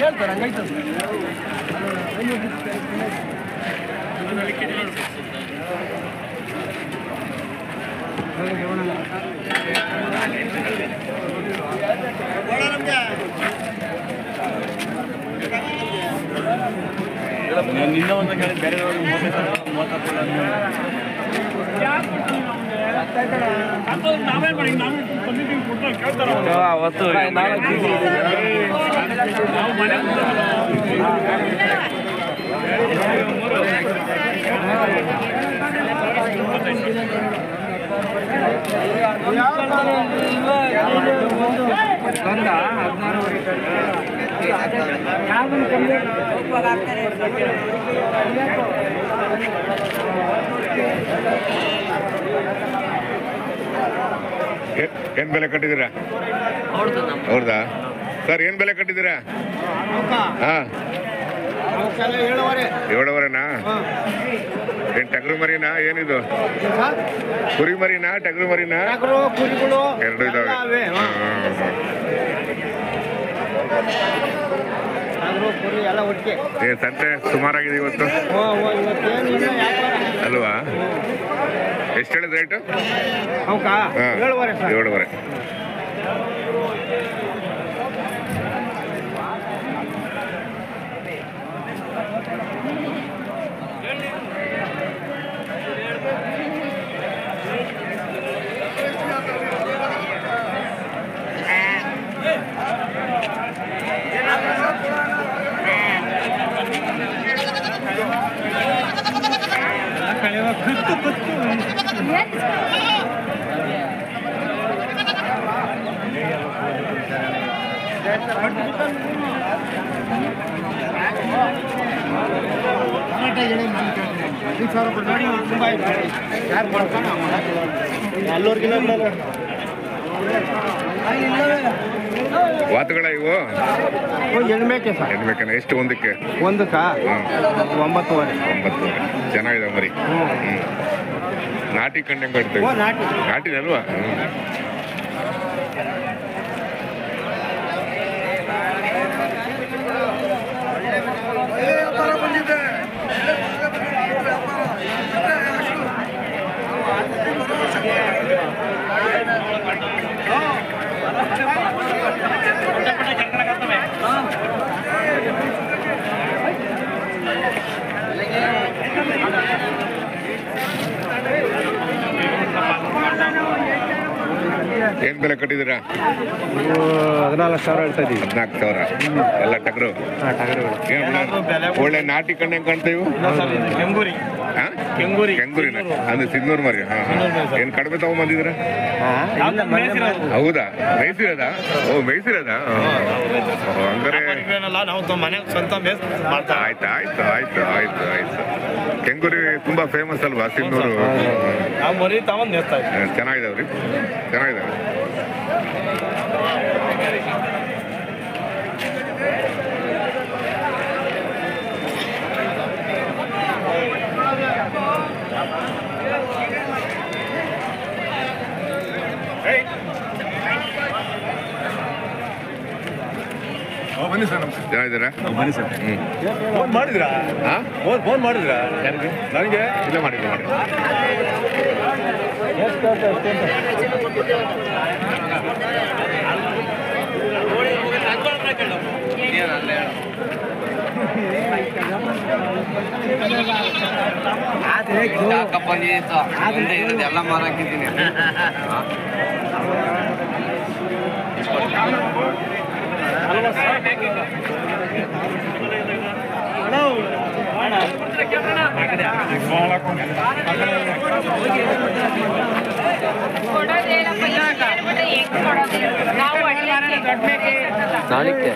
ಹೇಳ್ತಾರೆ ಹಂಗಾಯ್ತು. ನಿನ್ನ ಒಂದು ಬೇರೆ ಅವತ್ತು ಏನ್ ಬೆಲೆ ಕಟ್ಟಿದ್ದೀರಾ? ಹೌದಾ ಸರ್, ಏನ್ ಬೆಲೆ ಕಟ್ಟಿದ್ದೀರಾ? ಹಾ, 7.5ನಾ? ಏನ್ ಟಗರು ಮರಿನಾ? ಏನಿದು ಕುರಿ ಮರಿನಾ ಟಗರು ಮರಿನಾ? ಎರಡು ಇದಾವೆ. ಸಂತೆ ಸುಮಾರಾಗಿದೆ ಇವತ್ತು ಅಲ್ವಾ? ಎಷ್ಟು ಹೇಳಿದ ರೇಟು? 7.5. ವಾತುಗಳ ಇವು ಹೆಣ್ಮೇಕೆ ಸರ್. ಹೆಣ್ಬೇಕನ ಎಷ್ಟು ಒಂದಕ್ಕೆ? ಒಂದಕ್ಕ 9.5. ಚೆನ್ನಾಗಿದೆ ಮರಿ. ನಾಟಿ ಕಂಡು ಹೆಂಗ್ ಕಟ್ತೇವೆ? ನಾಟಿನಲ್ವಾ? ಏನ್ ಬೆಲೆ ಕಟ್ಟಿದ್ದೀರಾ? 14,000 ಹೇಳ್ತಾ ಇದೀವಿ. 14,000 ಎಲ್ಲ ಟಗರು. ಒಳ್ಳೆ ನಾಟಿ ಕಂಡು ಹೆಂಗ್ ಕಾಣ್ತೇವೆ? ಕೆಂಗೂರಿನ ಅಂದ್ರೆ ಸಿನ್ನೂರ್ ಮರಿ. ಏನ್ ಕಡಿಮೆ ತಗೊಂಡ್ಬಂದಿದ್ರ? ಹೌದಾ? ಮೇಯ್ಸಿರೋದಾ? ಓ, ಮೇಯ್ಸಿರೋದಾ? ಹಂಗಾರೆ ಆಯ್ತು. ಕೆಂಗೂರಿ ತುಂಬಾ ಫೇಮಸ್ ಅಲ್ವಾ ಸಿನ್ನೂರು? ಚೆನ್ನಾಗಿದಾವ್ರಿ, ಚೆನ್ನಾಗಿದಾವೆ. ಬನ್ನಿ ಸರ್. ಚೆನ್ನಾಗಿದ್ದೀರಾ? ಬನ್ನಿ ಸರ್. ಫೋನ್ ಮಾಡಿದ್ರಾ? ಫೋನ್ ಮಾಡಿದ್ರಾ? ಯಾರಿಗೆ? ನನಗೆ ಇಲ್ಲ, ಮಾಡಿದ್ದೆ. ಎಲ್ಲ ಮಾರಾಕಿದ್ದೀನಿ. ನಾಳಿಕೆ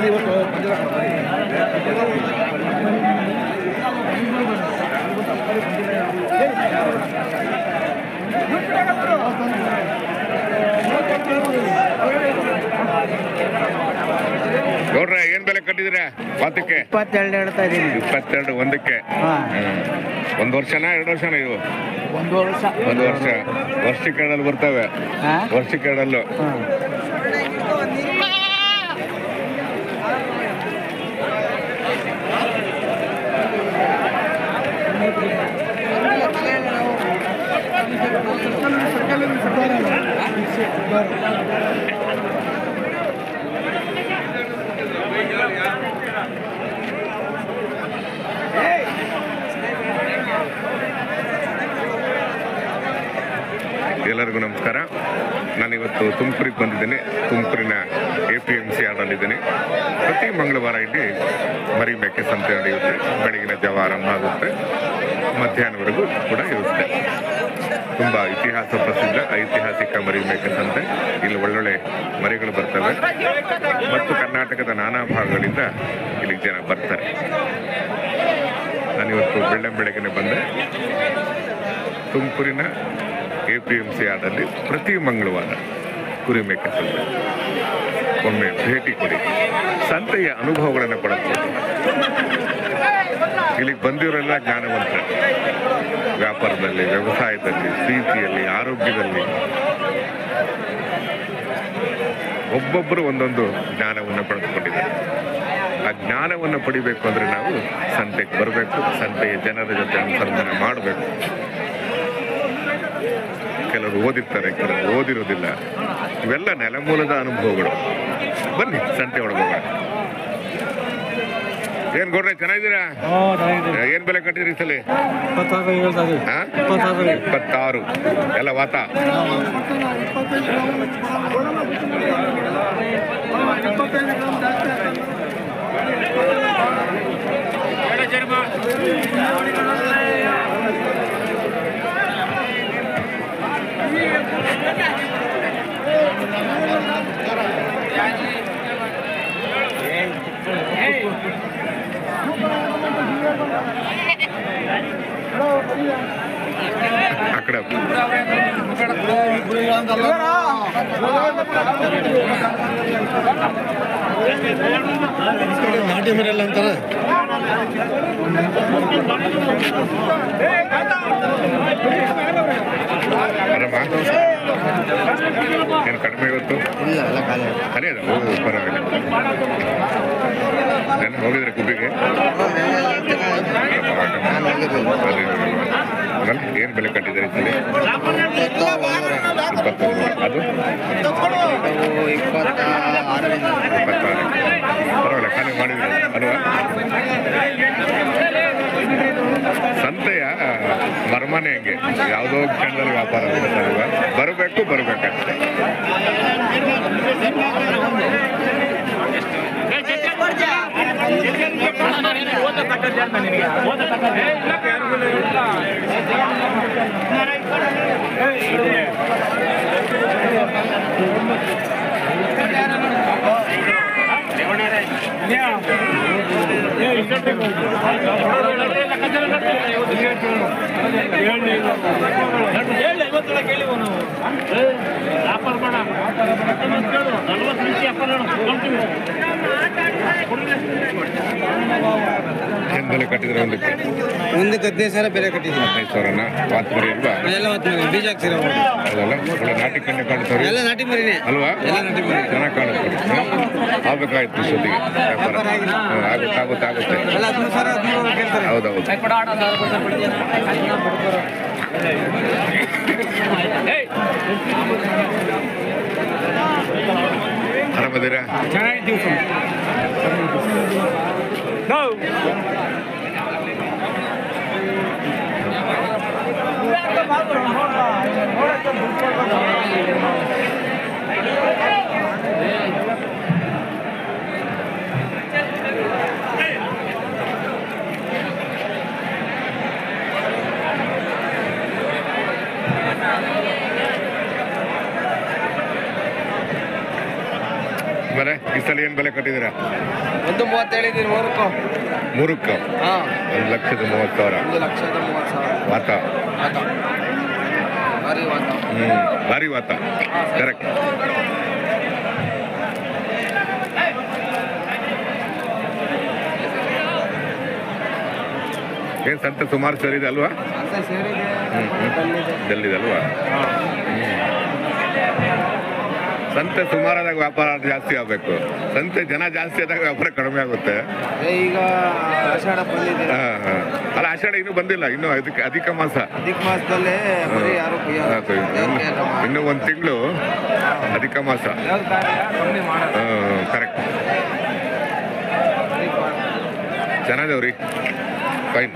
ಇವತ್ತು ವಾತಕ್ಕೆ 22 ಹೇಳ್ತಾ ಇದ್ದೀನಿ. 22 ಒಂದಕ್ಕೆ. ಒಂದು ವರ್ಷನಾ 2 ವರ್ಷನಾ ಇವು? 1 ವರ್ಷ. 1 ವರ್ಷ. ವರ್ಷಕ್ಕೆರಡಲ್ಲಿ ಬರ್ತವೆ. ವರ್ಷಕ್ಕೆರಡಲ್ಲೂ. ಎಲ್ಲರಿಗೂ ನಮಸ್ಕಾರ. ನಾನಿವತ್ತು ತುಮಕೂರಿಗೆ ಬಂದಿದ್ದೀನಿ. ತುಮಕೂರಿನ APMC ಆಡಲಿದ್ದೀನಿ. ಪ್ರತಿ ಮಂಗಳವಾರ ಇಲ್ಲಿ ಮರಿ ಮೇಕೆ ಸಂತೆ ನಡೆಯುತ್ತೆ. ಬೆಳಗಿನ ಜಾವ ಆರಂಭ ಆಗುತ್ತೆ, ಮಧ್ಯಾಹ್ನವರೆಗೂ ಕೂಡ ಇರುತ್ತೆ. ತುಂಬ ಇತಿಹಾಸ ಪ್ರಸಿದ್ಧ ಐತಿಹಾಸಿಕ ಮರಿ ಮೇಕೆ ಸಂತೆ. ಇಲ್ಲಿ ಒಳ್ಳೊಳ್ಳೆ ಮರಿಗಳು ಬರ್ತವೆ ಮತ್ತು ಕರ್ನಾಟಕದ ನಾನಾ ಭಾಗಗಳಿಂದ ಇಲ್ಲಿ ಜನ ಬರ್ತಾರೆ. ನಾನಿವತ್ತು ಬೆಳಗ್ಗೆನೆ ಬಂದೆ. ತುಮಕೂರಿನ APMC ಆಡಲ್ಲಿ ಪ್ರತಿ ಮಂಗಳವಾರ ಕುರಿ ಮೇಕೆ ಸಂತೆ. ಒಮ್ಮೆ ಭೇಟಿ ಕೊಡಿ, ಸಂತೆಯ ಅನುಭವಗಳನ್ನು ಪಡೆದುಕೊಳ್ಳಿ. ಇಲ್ಲಿಗೆ ಬಂದಿರೋರೆಲ್ಲ ಜ್ಞಾನವಂತರು. ವ್ಯಾಪಾರದಲ್ಲಿ, ವ್ಯವಸಾಯದಲ್ಲಿ, ಪ್ರೀತಿಯಲ್ಲಿ, ಆರೋಗ್ಯದಲ್ಲಿ ಒಬ್ಬೊಬ್ಬರು ಒಂದೊಂದು ಜ್ಞಾನವನ್ನು ಪಡೆದುಕೊಂಡಿದ್ದಾರೆ. ಆ ಜ್ಞಾನವನ್ನು ಪಡಿಬೇಕು ಅಂದರೆ ನಾವು ಸಂತೆಗೆ ಬರಬೇಕು, ಸಂತೆಯ ಜನರ ಜೊತೆ ಅನುಸಂಧಾನ ಮಾಡಬೇಕು. ಕೆಲವರು ಓದಿರ್ತಾರೆ, ಕೆಲವರು ಓದಿರೋದಿಲ್ಲ. ಇವೆಲ್ಲ ನೆಲಮೂಲದ ಅನುಭವಗಳು. ಬನ್ನಿ ಸಂತೆ ಒಳಗೋಗೋಣ. ಏನ್ ಗೌಡ್ರೆ, ಚೆನ್ನಾಗಿದ್ದೀರಾ? ಏನ್ ಬೆಲೆ ಕಟ್ಟಿದ್ರಿ ಈ ಸಲ? 26. ಎಲ್ಲ ವಾತ? అక్కడ ನಾಟಿ ಮರೆಯಲ್ಲ ಅಂತಾರೆ. ಆರಾಮ? ಏನು ಕಡಿಮೆ ಇವತ್ತು? ಖಾಲಿ ಅದ? ಪರವಾಗಿಲ್ಲ. ನಾನು ಹೋಗಿದ್ರೆ ಗುಬ್ಬಿಗೆ ಏನು ಬೆಲೆ ಕಟ್ಟಿದ್ದಾರೆ ಸರಿ? 26. ಅದು 26. ಪರವಾಗಿಲ್ಲ, ಖಾಲಿ ಮಾಡಿದ್ರು ಅಲ್ವಾ? ಸಂತೆಯ ಮರ್ಮನೆ ಹೆಂಗೆ, ಯಾವುದೋ ಕ್ಷಣದಲ್ಲಿ ವ್ಯಾಪಾರ ಆಗುತ್ತಲ್ವ? ಬರಬೇಕಷ್ಟೇ. ಏನು ಬೆಲೆ ಕಟ್ಟಿದ್ರೆ ಒಂದಕ್ಕೆ? 15,000 ಬೆಲೆ ಕಟ್ಟಿದ್ದೀನಿ. 15,000ನ? ವಾತ್ ಮರಿ ಅಲ್ವಾ? ಎಲ್ಲ ಬೀಜ ಹಾಕ್ಸಿರೋ ಹೌದಲ್ಲ? ಒಳ್ಳೆ ನಾಟಿ ಕಣ್ಣೆ ಕಾಣ್ತಾವ್ರಿ. ಎಲ್ಲ ನಾಟಿ ಮರಿನೇ ಅಲ್ವಾ? ಎಲ್ಲ ನಾಟಿ ಮರಿ ಚೆನ್ನಾಗಿ ಕಾಣುತ್ತೆ. ಆಗ್ಬೇಕಾಯ್ತು ಇಷ್ಟೊತ್ತಿಗೆ ವ್ಯಾಪಾರ. ಆಗುತ್ತೆ. ಎಲ್ಲ 13,000 ಕೇಳ್ತಾರೆ. ಹೌದೌದು. ಆರಾಮದೀರಾ? ಚೆನ್ನಾಗಿದ್ದೀವಿ ಸರ್. ಆಮೇಲೆ ಈ ಸಲ ಏನು ಬೆಲೆ ಕಟ್ಟಿದ್ದೀರಾ? 1,30 ಹೇಳಿದ್ದೀನಿ ಮೂರಕ್ಕೂ. 1,30,000. 1,30,30,000 ವಾತ? ಭಾರಿ ವಾತ. ಕರೆಕ್ಟ್. ಏನು ಸಂತೆ ಸುಮಾರು ಸೇರಿದೆ ಅಲ್ವಾ? ಸಂತೆ ಸೇರಿದೆ. ಡೆಲ್ಲಿದಲ್ವಾ? ಸಂತೆ ಸುಮಾರಾದಾಗ ವ್ಯಾಪಾರ ಜಾಸ್ತಿ ಆಗಬೇಕು, ಸಂತೆ ಜನ ಜಾಸ್ತಿ ಆದಾಗ ವ್ಯಾಪಾರ ಕಡಿಮೆ ಆಗುತ್ತೆ. ಈಗ ಆಷಾಢ ಬಂದಿದೆ. ಅಲ್ಲ, ಆಷಾಢ ಇನ್ನೂ ಬಂದಿಲ್ಲ, ಇನ್ನೂ ಅದಕ್ಕೆ ಅಧಿಕ ಮಾಸ. ಅಧಿಕ ಮಾಸದಲ್ಲೇ ಬರೀ ಯಾರು ಇನ್ನೂ ಒಂದು ತಿಂಗಳು ಅಧಿಕ ಮಾಸ. ಕರೆಕ್ಟ್. ಚೆನ್ನಾಗಿದವ್ರಿ, ಫೈನ್.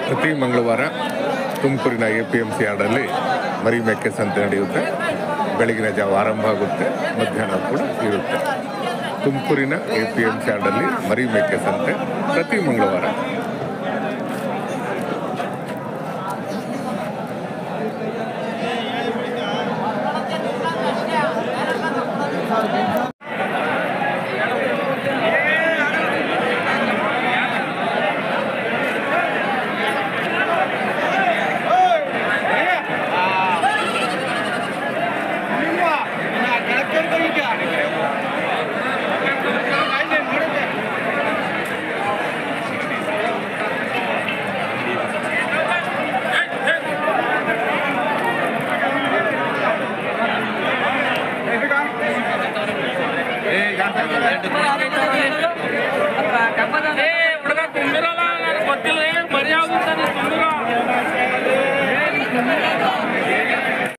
ಪ್ರತಿ ಮಂಗಳವಾರ ತುಮಕೂರಿನ APMC ಯಾರ್ಡಲ್ಲಿ ಮರಿ ಮೇಕೆ ಸಂತೆ ನಡೆಯುತ್ತೆ. ಬೆಳಗಿನ ಜಾವ ಆರಂಭ ಆಗುತ್ತೆ, ಮಧ್ಯಾಹ್ನ ಕೂಡ ಇರುತ್ತೆ. ತುಮಕೂರಿನ APMC ಯಾರ್ಡಲ್ಲಿ ಮರಿ ಮೇಕೆ ಸಂತೆ ಪ್ರತಿ ಮಂಗಳವಾರ.